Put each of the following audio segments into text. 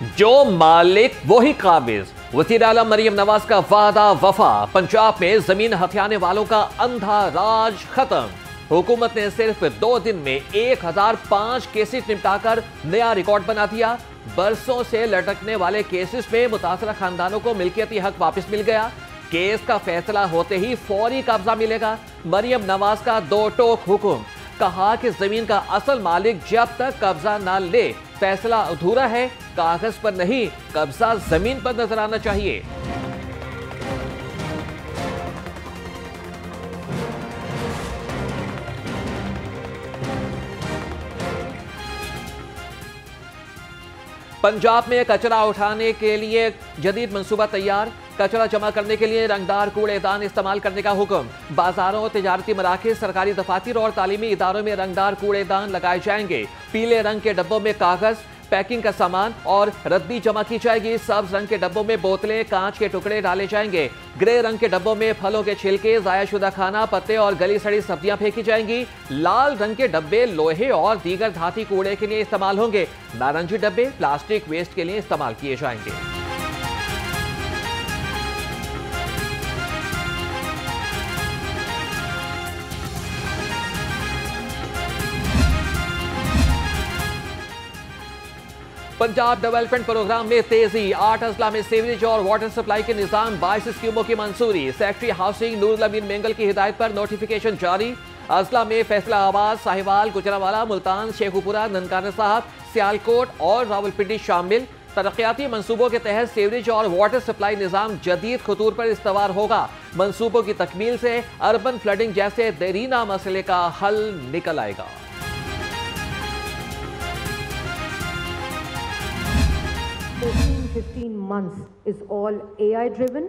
जो मालिक वही काबिज। वज़ीर आला मरियम नवाज का वादा वफा। पंजाब में जमीन हथियाने वालों का अंधा राज खत्म। हुकूमत ने सिर्फ 2 दिन में 1005 केसेस निपटाकर नया रिकॉर्ड बना दिया। बरसों से लटकने वाले केसेस में मुतासरा खानदानों को मिल्कियती हक वापस मिल गया। केस का फैसला होते ही फौरी कब्जा मिलेगा। मरियम नवाज का 2 टोक हुक्म। कहा कि जमीन का असल मालिक जब तक कब्जा ना ले फैसला अधूरा है। कागज पर नहीं, कब्जा जमीन पर नजर आना चाहिए। पंजाब में कचरा उठाने के लिए जदीद मंसूबा तैयार। कचरा जमा करने के लिए रंगदार कूड़ेदान इस्तेमाल करने का हुक्म। बाजारों, तिजारती मराकज़, सरकारी दफातर और तालीमी इदारों में रंगदार कूड़ेदान लगाए जाएंगे। पीले रंग के डब्बों में कागज, पैकिंग का सामान और रद्दी जमा की जाएगी। सब्ज रंग के डब्बों में बोतलें, कांच के टुकड़े डाले जाएंगे। ग्रे रंग के डब्बों में फलों के छिलके, ज़ायाशुदा खाना, पत्ते और गली सड़ी सब्जियां फेंकी जाएंगी। लाल रंग के डब्बे लोहे और दीगर धाती कूड़े के लिए इस्तेमाल होंगे। नारंगी डब्बे प्लास्टिक वेस्ट के लिए इस्तेमाल किए जाएंगे। पंजाब डेवलपमेंट प्रोग्राम में तेजी। 8 अजला में सीवरेज और वाटर सप्लाई के निजाम 22 स्कीमों की मंजूरी। सेक्रेटरी हाउसिंग नूरुल अमीन मेंगल की हिदायत पर नोटिफिकेशन जारी। अजला में फैसलाबाद, साहिवाल, गुजरांवाला, मुल्तान, शेखुपुरा, ननकाना साहब, सियालकोट और रावलपिंडी शामिल। तरक्याती मंसूबों के तहत सीवरेज और वाटर सप्लाई निजाम जदीद खतूर पर इस्तवार होगा। मंसूबों की तकमील से अर्बन फ्लडिंग जैसे देरीना मसले का हल निकल आएगा। 15 months is all AI driven,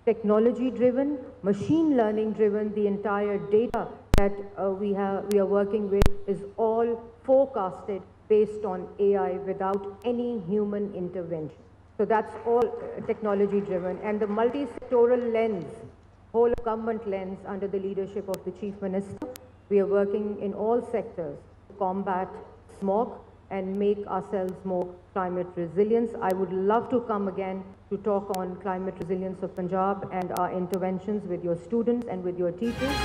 technology driven, machine learning driven. The entire data that we are working with is all forecasted based on AI without any human intervention. So that's all technology driven, and the multi-sectoral lens, whole of government lens under the leadership of the Chief Minister. We are working in all sectors to combat smog and make ourselves more climate resilient. I would love to come again to talk on climate resilience of Punjab and our interventions with your students and with your teachers.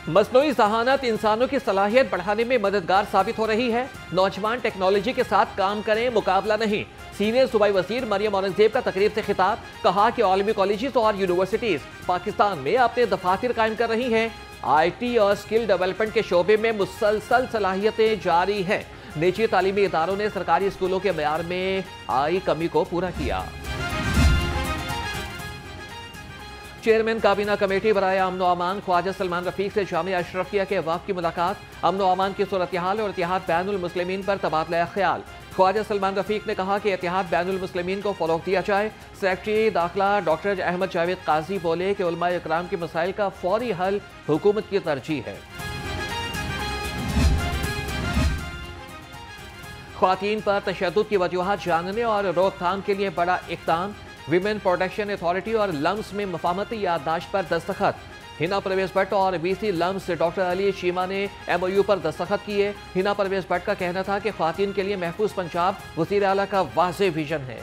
मसनूई ज़हानत इंसानों की सलाहियत बढ़ाने में मददगार साबित हो रही है। नौजवान टेक्नोलॉजी के साथ काम करें, मुकाबला नहीं। सीनियर सूबाई वज़ीर मरियम औरंगज़ेब का तकरीब से खिताब। कहा कि आलमी कॉलेजेस और यूनिवर्सिटीज़ पाकिस्तान में अपने दफातर कायम कर रही हैं। IT और स्किल डेवलपमेंट के शोबे में मुसलसल सलाहियतें जारी हैं। निजी तालीमी इदारों ने सरकारी स्कूलों के मयार में आई कमी को पूरा किया। चेयरमैन काबीना कमेटी बराए अमन व अमान ख्वाजा सलमान रफीक से जामिया अशरफिया के वफ़द की मुलाकात। अमन व अमान की सूरत हाल और इत्तेहाद बैनुल मुस्लिमीन पर तबादला ख्याल। ख्वाजा सलमान रफीक ने कहा कि इत्तेहाद बैनुल मुस्लिमीन को फ़रोग़ दिया जाए। सेक्रेटरी दाखिला डॉक्टर अहमद जावेद काजी बोले कि उलमा इकराम के मसाइल का फौरी हल हुकूमत की तरजीह है। ख्वातीन पर तशद्दुद की वजूहात जानने और रोकथाम के लिए बड़ा इक़दाम। विमेन प्रोटेक्शन अथॉरिटी और लम्स में मफाहमती याददाश्त पर दस्तखत। हिना परवेज भट्ट और VC लम्स डॉक्टर अली शीमा ने MOU पर दस्तखत किए। हिना परवेज भट्ट का कहना था कि ख्वातीन के लिए महफूज पंजाब वज़ीर आला का वाज़ेह विजन है।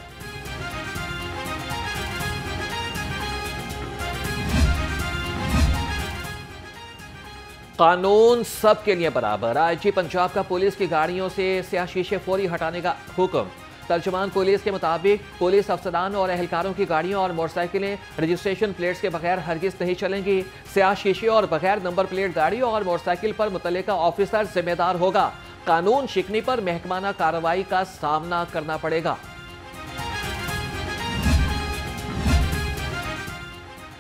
कानून सब के लिए बराबर। IG पंजाब का पुलिस की गाड़ियों से स्याह शीशे फौरी हटाने का हुक्म। तर्जुमान पुलिस के मुताबिक पुलिस अफसरान और एहलकारों की गाड़ियों और मोटरसाइकिलें रजिस्ट्रेशन प्लेट्स के बगैर हरगिज नहीं चलेंगी। स्याह शीशे और बगैर नंबर प्लेट गाड़ी और मोटरसाइकिल पर मुतल्लिका ऑफिसर जिम्मेदार होगा। कानून शिकनी पर महकमाना कार्रवाई का सामना करना पड़ेगा।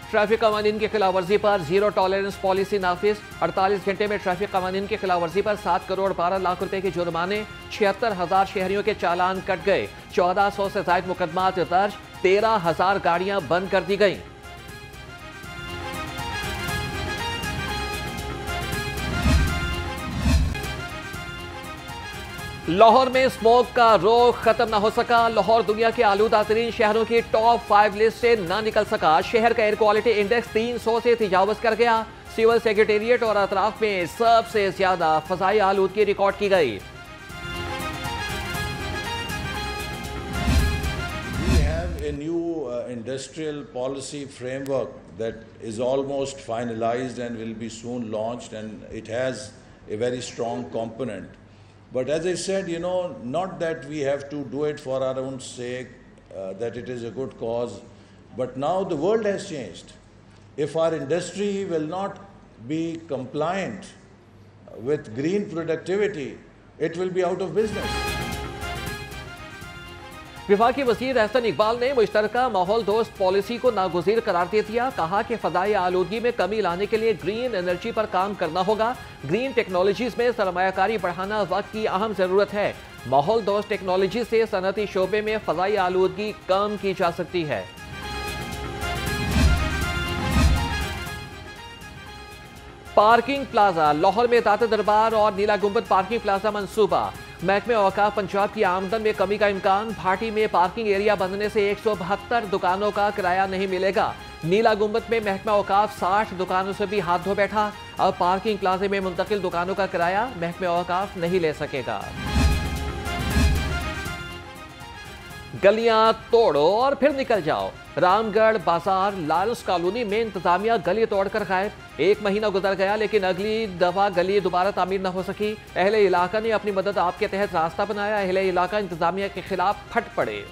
ट्रैफिक कवानीन की खिलाफवर्जी पर जीरो टॉलरेंस पॉलिसी नाफिज। 48 घंटे में ट्रैफिक कवानीन की खिलाफवर्जी पर 7 करोड़ 12 लाख रुपए के जुर्माने। 76,000 शहरियों के चालान कट गए। 1400 से ज्यादा मुकदमात दर्ज। 13,000 गाड़ियां बंद कर दी गई। लाहौर में स्मोक का रोग खत्म न हो सका। लाहौर दुनिया के आलूदा तरीन शहरों की टॉप 5 लिस्ट से न निकल सका। शहर का एयर क्वालिटी इंडेक्स 300 से तजावज कर गया। सिविल सेक्रेटेरिएट और अतराफ में सबसे ज्यादा फजाई आलूदगी रिकॉर्ड की गई। a new industrial policy framework that is almost finalized and will be soon launched, and it has a very strong component. But as I said, not that we have to do it for our own sake, that it is a good cause, but now the world has changed. If our industry will not be compliant with green productivity, it will be out of business. विभागीय वजीर एहसन इकबाल ने मुश्तरका माहौल दोस्त policy को नागुज़ीर करार दे दिया। कहा कि फ़ज़ाई आलूदगी में कमी लाने के लिए ग्रीन एनर्जी पर काम करना होगा। ग्रीन टेक्नोलॉजीज़ में सरमायाकारी बढ़ाना वक्त की अहम ज़रूरत है। माहौल दोस्त टेक्नोलॉजी से सनअती शोबे में फ़ज़ाई आलूदगी कम की जा सकती है। पार्किंग प्लाजा लाहौर में दाता दरबार और नीला गुंबद पार्किंग प्लाजा मंसूबा। महकमे औकाफ पंजाब की आमदन में कमी का इम्कान। भाटी में पार्किंग एरिया बनने से 172 दुकानों का किराया नहीं मिलेगा। नीला गुंबद में महकमा औकाफ 60 दुकानों से भी हाथ धो बैठा। अब पार्किंग प्लाजे में मुंतकिल दुकानों का किराया महकमे औकाफ नहीं ले सकेगा। गलियां तोड़ो और फिर निकल जाओ। रामगढ़ बाजार लालस कॉलोनी में इंतजामिया गली तोड़कर गायब। 1 महीना गुजर गया लेकिन अगली दफा गली दोबारा तामीर न हो सकी। अहले इलाका ने अपनी मदद आपके तहत रास्ता बनाया। अहले इलाका इंतजामिया के खिलाफ फट पड़े।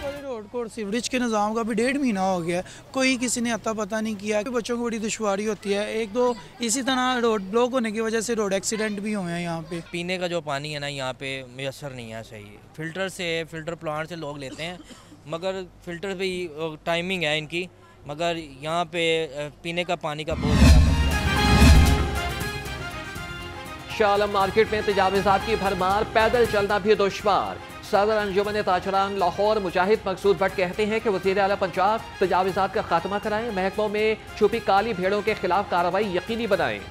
रोड को सीवरेज के निज़ाम का भी 1.5 महीना हो गया, कोई किसी ने अता पता नहीं किया। बच्चों को बड़ी दुश्वारी होती है। एक दो इसी तरह रोड ब्लॉक होने की वजह से रोड एक्सीडेंट भी हुए हैं। यहाँ पे पीने का जो पानी है ना यहाँ पे मैसर नहीं है सही। फिल्टर प्लांट से लोग लेते हैं, मगर फिल्टर भी टाइमिंग है इनकी, मगर यहाँ पे पीने का पानी का बहुत ज़्यादा मसला है। शालम मार्केट में तजावीज़ात की भरमार, पैदल चलना भी दुश्वार। सदर अंजुमन ताजरान लाहौर मुजाहिद मकसूद भट्ट कहते हैं कि वज़ीर आला पंजाब तजावीज़ात का खात्मा कराएं, महकमों में छुपी काली भेड़ों के खिलाफ कार्रवाई यकीनी बनाएं।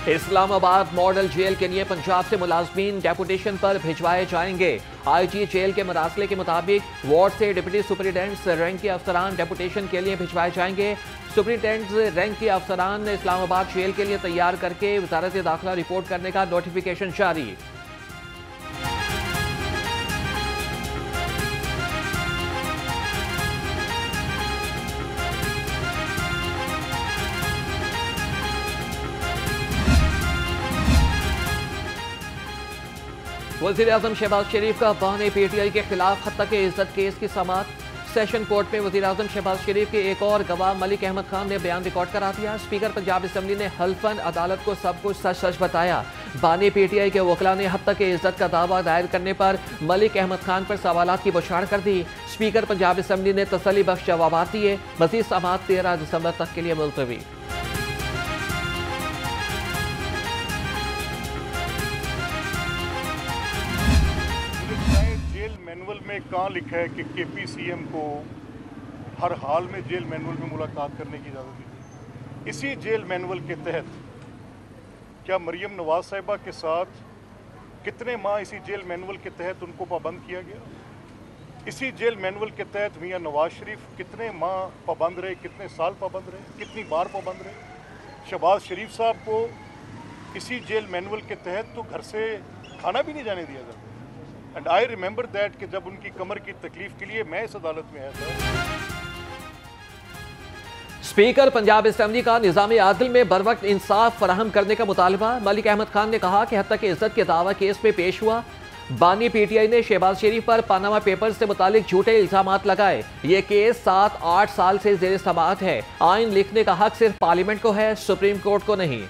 इस्लामाबाद मॉडल जेल के लिए पंजाब से मुलाजमीन डेपुटेशन पर भिजवाए जाएंगे। IG जेल के मरासले के मुताबिक वार्ड से डिप्टी सुपरिटेंडेंट रैंक के अफसरान डेपुटेशन के लिए भिजवाए जाएंगे। सुपरिटेंडेंट रैंक के अफसरान ने इस्लामाबाद जेल के लिए तैयार करके वजारत दाखिला रिपोर्ट करने का नोटिफिकेशन जारी। वज़ीर-ए-आज़म शहबाज शरीफ का बहाने PTI के खिलाफ हत्या के इज्जत केस की समाअत। सेशन कोर्ट में वज़ीर-ए-आज़म शहबाज शरीफ के एक और गवाह मलिक अहमद खान ने बयान रिकॉर्ड करा दिया। स्पीकर पंजाब असम्बली ने हल्फन अदालत को सब कुछ सच सच बताया। बानी PTI के वकला ने हत्या के इज्जत का दावा दायर करने पर मलिक अहमद खान पर सवालात की बौछार कर दी। स्पीकर पंजाब असम्बली ने तसल्ली बख्श जवाब दिए। मज़ीद समाअत 13 दिसंबर तक के लिए मुलतवी। मैनुअल में कहाँ लिखा है कि KPCM को हर हाल में जेल मैनुअल में मुलाकात करने की इजाज़त दी? इसी जेल मैनुअल के तहत क्या मरियम नवाज साहिबा के साथ कितने माह इसी जेल मैनुअल के तहत उनको पाबंद किया गया? इसी जेल मैनुअल के तहत मियां नवाज शरीफ कितने माह पाबंद रहे, कितने साल पाबंद रहे, कितनी बार पाबंद रहे? शहबाज शरीफ साहब को इसी जेल मैनुअल के तहत तो घर से खाना भी नहीं जाने दिया जाता। एंड आई रिमेंबर दैट कि जब उनकी कमर की तकलीफ के लिए मैं इस अदालत में आया था। स्पीकर पंजाब असम्बली का निज़ाम आदिल में बर वक्त इंसाफ फराहम करने का मुतालबा। मलिक अहमद खान ने कहा कि हत्या की इज्जत के दावा केस में पेश हुआ। बानी PTI ने शहबाज शरीफ पर पानामा पेपर्स से मुतालिक झूठे इल्जामात लगाए। ये केस 7-8 साल से जेर समाअत है। आइन लिखने का हक सिर्फ पार्लियामेंट को है, सुप्रीम कोर्ट को नहीं।